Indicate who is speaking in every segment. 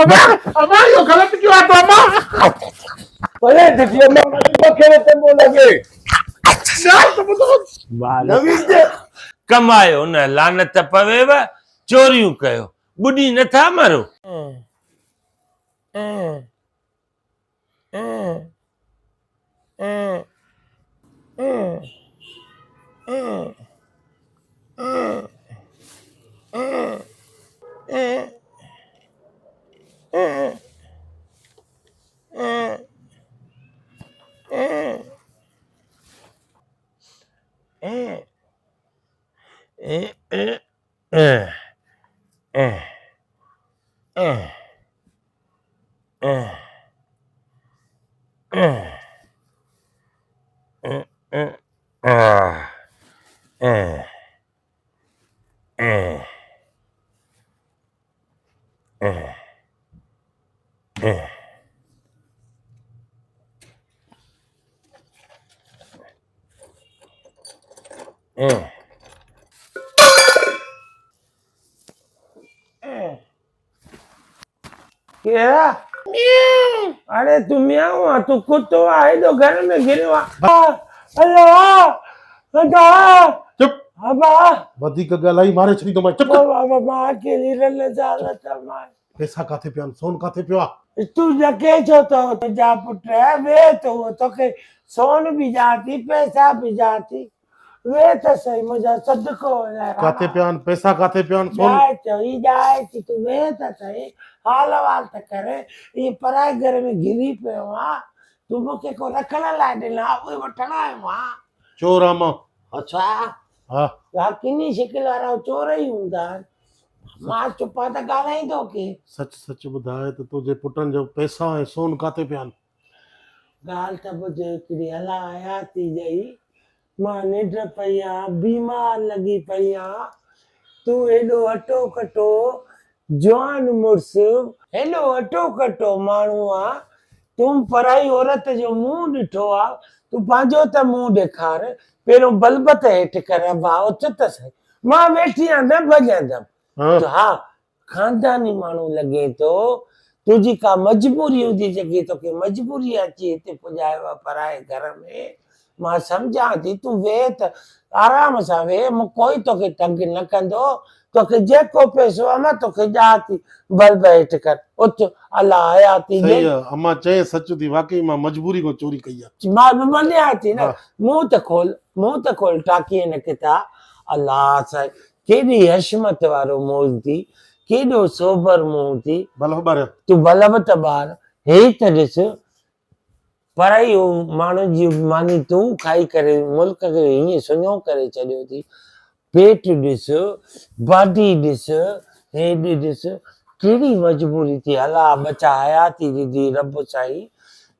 Speaker 1: अम्मा यो गलत क्यों आता अम्मा? अरे देखिए अम्मा को खेले ते बोलोगे यार तुम तो नवीन जे
Speaker 2: कमायो न लानत पवेव चोरियूं कयो बुढ़ी नथा मरो
Speaker 1: क्या? अरे तुम यहाँ तू कुत्तो आए तो घर में गिरे अल्लाह
Speaker 3: चुप
Speaker 1: अबा
Speaker 3: वधीक ॻाल्हाई मारे छॾी तो मैं चुप
Speaker 1: बाबा मां के लिए रल जाला था मां
Speaker 3: पैसा काथे पिया सोन काथे पियो
Speaker 1: तू जके जो तो जा पुट वे तो के सोन भी जाती पैसा भी जाती वे तो सही मुझे सदको है
Speaker 3: काथे पिया पैसा काथे पिया सोन
Speaker 1: जाए तो ही जाए कि तू वे तो सही हाल वाल तो करे ये पराए घर में गिरी पे वहां तू मुके को रखना ला देना वो वठना है वहां
Speaker 3: चोर आमा
Speaker 1: अच्छा
Speaker 3: हां
Speaker 1: या किनी शिकल वाला चोर ही हुंदा मां चुपा त गालाई दो के
Speaker 3: सच सच बुधाए तो तुझे पुटन जो पैसा है सोन काथे पिया
Speaker 1: गाल त बुझे किड़ी हला आया थी जई मां निड पया बीमार लगी पया तू एडो अटो कटो जवान मुर्स एडो अटो कटो माण्हू आ तुम पराई औरत जो मुंह ॾिठो आ तू पंहिंजो त मुंह ॾेखार पहिरियों बलबत हेठि कर भाउ उथ त सही मां वेठी आहियां न भॼंदमि हा खानदानी माण्हू लॻे थो तुंहिंजी का मजबूरी हूंदी जेकी तोखे मजबूरी अची हिते पुॼायो आहे पराए घर में मां सम्झां थी तूं वेह त आराम सां वेह मूं कोई तोखे तंग न कंदो तोखे जेको पैसो आहे मां तोखे ॾियां थी बल्ब हेठि कर उथ अलाह आया थी
Speaker 3: सही है अम्मा चए सच थी वाकई मां मजबूरी को चोरी कई है
Speaker 1: मां बि मञियां थी न मुंह त खोल टाकीअ न किथा अलाह साईं केॾी हशमत वारो मुंहुं थी केॾो सोबर मुंहुं थी
Speaker 3: बल्ब बार
Speaker 1: तूं बल्ब त ॿार हे त ॾिस पराई माण्हू जी मानी तूं खाई करे मुल्क खे हीअं सुञो करे छॾियो थी पेट ॾिस बॉडी ॾिस हेड ॾिस कहिड़ी मजबूरी थी अलाह बचा हयाती दीदी रब साईं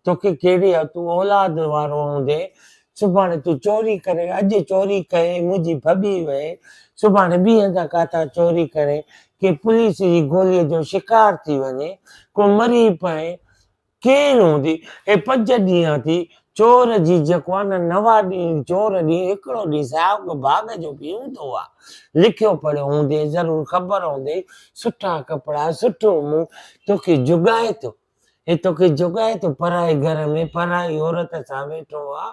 Speaker 1: तोखे कहिड़ी तूं औलाद वारो हूंदे सुभाणे तूं चोरी करे अॼु चोरी कये मुंहिंजी भॿी वए सुभाणे ॿीं हंधा काथा चोरी करे के पुलिस जी गोलीअ जो शिकार थी वञे को मरी पए केरु हूंदी हे 5 ॾींहं थी चोर जी जेको आहे न 9 ॾींहं चोर ॾींहुं हिकिड़ो ॾींहुं साहिब बाग जो बि हूंदो आहे लिखियो पढ़ियो हूंदे ज़रूरु ख़बर हूंदे सुठा कपिड़ा सुठो मुंहुं तोखे जुगाए थो हे तोखे जुगाए थो पराए घर में पराई औरत सां वेठो आहे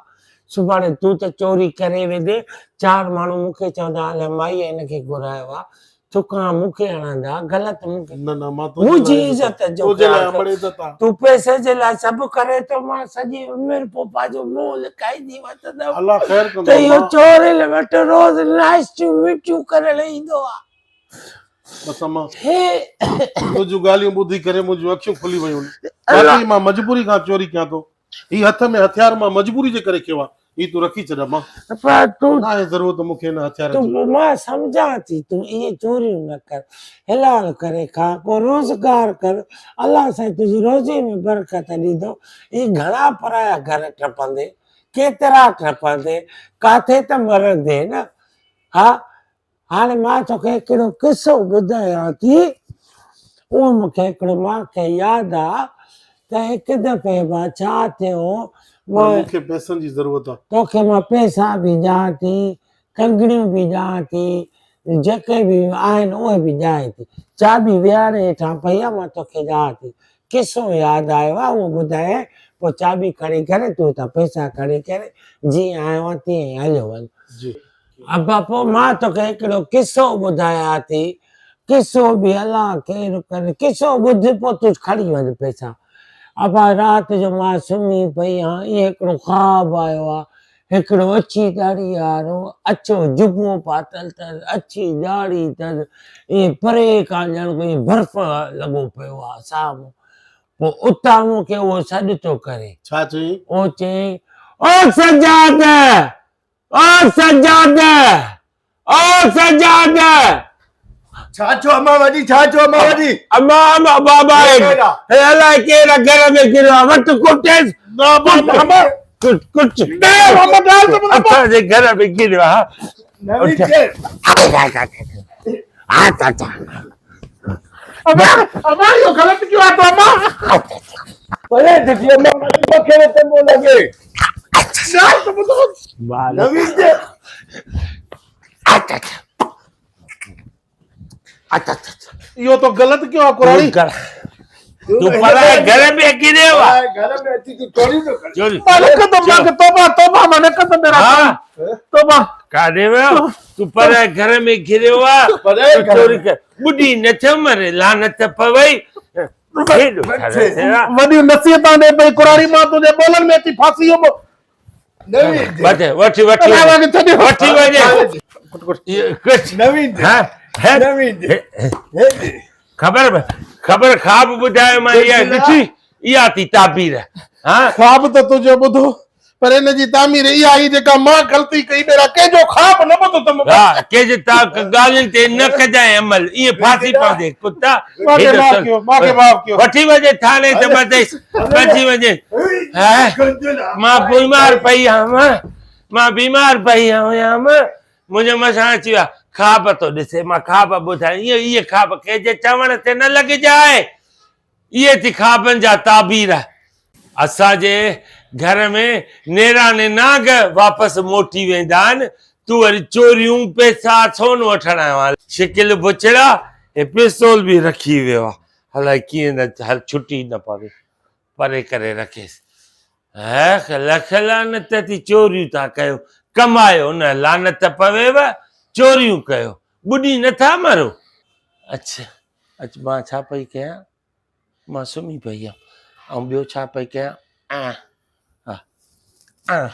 Speaker 1: सुभाणे तूं त चोरी करे वेंदे 4 माण्हू मूंखे चवंदा अलाए माईअ हिनखे घुरायो आहे तुका मूंखे हणंदा ग़लति मूंखे
Speaker 3: न न मां
Speaker 1: मुंहिंजी इज़त जो
Speaker 3: तुझे लाइ अमड़े इज़त आहे
Speaker 1: तूं पैसे जे लाइ सभु करे थो मां सॼी उमिरि पोइ पंहिंजो मुंहुं लिकाईंदी वठंदमि
Speaker 3: अल्लाह ख़ैर कंदो
Speaker 1: त इहो चोरिल वटि रोज़ नाश्तियूं मिठियूं करे ईंदो आहे
Speaker 3: बस अम्मा तुझियूं ॻाल्हियूं ॿुधी करे मुंहिंजूं अखियूं खुली वियूं बाक़ी मां मजबूरी खां चोरी कयां थो ही हथ में हथियार मां मजबूरी जे करे कयो आहे ही तूं रखी छॾ अम्मा
Speaker 1: पर तूं
Speaker 3: ना आहे ज़रूरत मूंखे हिन हथियार जी
Speaker 1: तूं मां सम्झां थी तूं इहे चोरियूं न कर हलाल करे खा को रोज़गार कर अलाह साईं तुंहिंजी रोज़ी में बरकत ॾींदो ही घणा पराया घर टपंदे केतिरा टपंदे काथे त मरंदे न हा हाणे मां तोखे हिकिड़ो किसो ॿुधायां थी उहो मूंखे हिकिड़ो मूंखे यादि आहे त हिकु दफ़े मां छा थियो
Speaker 3: मूंखे पैसनि जी ज़रूरत आहे
Speaker 1: तोखे मां पैसा बि ॾियां थी कंगड़ियूं बि ॾियां थी जेके बि आहिनि उहे बि ॼाए थी चाबी विहारे हेठां भैया मां तोखे ॼां थी किसो यादि आयो आहे उहो ॿुधाए पोइ चाबी खणी करे तूं हितां पैसा खणी करे जीअं आयो आहे तीअं ई हलियो वञ
Speaker 3: जी
Speaker 1: अबा पोइ मां तोखे हिकिड़ो किसो ॿुधायां थी किसो बि अलाह केरु करे किसो ॿुध पोइ तूं खणी वञ पैसा अबा राति जो मां सुम्ही पई आहियां ईअं हिकिड़ो ख़्वाबु आयो आहे हिकिड़ो अछी दाढ़ी वारो अछो जुबो पातल अथसि अछी दाढ़ी अथसि ईअं परे खां ॼण ईअं बर्फ़ लॻो पियो आहे साम्हूं पोइ उतां मूंखे उहो सॾु थो करे
Speaker 3: छा चई
Speaker 1: ओ चई ओ सजाद ओ सजाद ओ सजाद
Speaker 4: छा छो अम्मा वॾी छा छो अम्मा वॾी
Speaker 1: अम्मा अम्मा बाबा हे अलाए केरु घर में किरियो आहे वटि कुटेसि कुट असांजे घर में किरियो आहे
Speaker 4: नवीन केर
Speaker 3: अम्मा इहो ग़लति क्यों आहे तो अम्मा
Speaker 4: भले ॾिठी अम्मा मूंखे न चङो लॻे नवीन केर
Speaker 3: इहो तो ग़लति क्यों आहे कुराड़ी
Speaker 2: तू पराए घर में किरियो आहे
Speaker 4: घर में अची तूं चोरी थो कर
Speaker 2: चोरी
Speaker 3: तोबा तोबा माने कद मेरा
Speaker 2: हाँ
Speaker 3: तोबा
Speaker 2: काॾे वियो तू पराए घर में किरियो आहे
Speaker 4: पराए
Speaker 2: तूं
Speaker 4: घर
Speaker 2: चोरी कर ॿुढी न थियो मरे लानत पवई हेॾो छाड़े थिया।
Speaker 3: वॾी नसीहतां ॾे पई कुराड़ी मां तुंहिंजे ॿोलनि में अची फासी वियो
Speaker 4: नवीन
Speaker 2: वठे वठी वठी वठी वठी वञे इहो कुझु
Speaker 4: नवीन
Speaker 2: हाँ है
Speaker 4: नवीन
Speaker 2: ख़बर ख़बर ख़्वाब ॿुधायो मां इहा ॾिठी इहा थी ताबीर हाँ
Speaker 3: ख़्वाब त तुंहिंजो ॿुधो पर हिन जी तामीर इहा आई जेका मां ग़लती कई मेरा कंहिंजो ख़्वाब न ॿुधो त मूंखे
Speaker 2: हा कंहिंजे ॻाल्हियुनि ते न कजांइ अमल ईअं फासी पवंदे कुता
Speaker 3: मांखे माफ़ कयो मांखे माफ़ कयो
Speaker 2: वठी वञे थाने त बची वञे मां बीमार पई हुयमि मां बीमार पई हुयमि मुंहिंजे मथां अची विया ख़्वाब थो ॾिसे मां ख़्वाब ॿुधायां इहे ख़्वाब कंहिंजे चवण ते न लॻजाए इहे थी ख़्वाबनि जा ताबीर असांजे घर में नेराने नाग वापसि मोटी वेंदा आहिनि तूं वरी चोरियूं पैसा सोन वठण आयो आहे शिकिल बुचड़ा ऐं पिस्तौल बि रखी वियो आहे अलाए कीअं न हर छुटी न पवे परे करे रखेसि लख लानत थी चोरियूं था कयो कमायो न लानत पवेव चोरियूं कयो ॿुढी नथा मरो अच्छा अच्छा मां छा पई कयां मां सुम्ही पई हुयमि ऐं ॿियो छा पई कयां Ah.